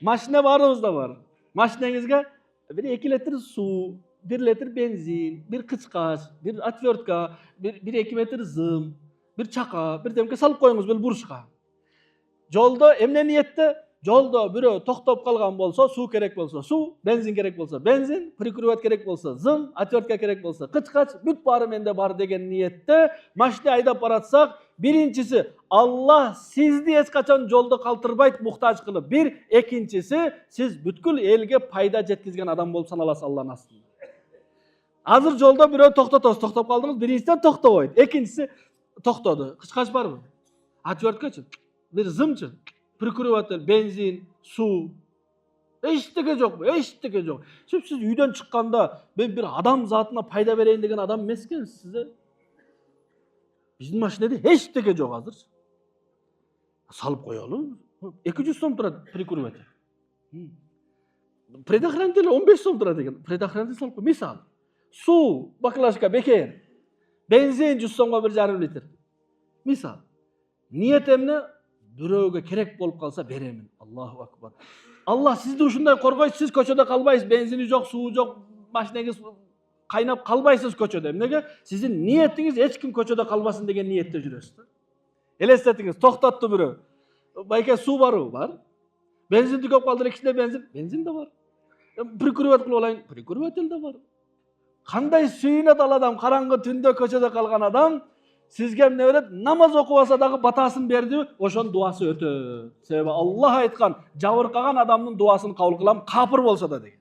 Машина баарыбызда бар. Машинеңизге 1-2 литр суу, 1 литр бензин, 1 кычкач, 1 отвертка, 1-2 метр зым, 1 чака, бирдемке салып коюңуз бул бурушка. Жолдо эмне ниетте? Жолдо бирөө токтоп калган болсо, суу керек болсо суу, бензин керек болсо бензин, прикуривать керек болсо зым, отвертка керек болсо кычкач, бүт баары менде бар деген ниетте машина айдап баратсак, биринчиси Аллах сизди эч качан жолдо калтырбайт, муктаж кылып. Бир, экинчиси сиз бүткүл элге пайда жеткизген адам болуп саналасыз Аллахтын астында. Азыр жолдо бирөө токтотосуз, токтоп калдыңыз, биринчиден токтобойт, экинчиси токтоду. Кычкач барбы? Отверткачы, бир зымчы, прикуриватель, бензин, суу. Эчтеке жокпу? Эчтеке жок. Сиз үйдөн чыкканда мен бир адам затына пайда берейин деген адам эмес экенсиз. Биздин машинеде эчтеке жок азыр. Салып коелу. 200 сом турат прикуриватель. Предохранитель 15 сом турат экен. Предохранитель салып кой. Мисалы. Суу, баклажка бекер. Бензин 100 сомго 1,5 литр. Мисал. Ниет эмне? Бирөөгө керек болуп калса беремин. Аллаху акбар. Аллах сизди ушундай коргойт, сиз көчөдө калбайсыз, бензини жок, суу жок, машинеңиз кайнап калбайсыз көчөдө. Эмнеге? Сиздин ниетиңиз эч ким көчөдө калбасын деген ниетте жүрөсүз. Элестетиңиз, токтотту бирөө. Байке суу барбы? Бар. Бензинди көп калдыр, кичине бензин да бар. Прикуривать кылып алайын, прикуриватель да бар. Кандай сүйүнөт ал адам, караңгы түндө көчөдө калган адам, сизге эмне берет? Намаз окубаса дагы батасын берди, ошонун дуасы өтөт. Себеби Аллах айткан, жабыркаган адамдын дуасын кабыл кылам, капыр болсо да деген.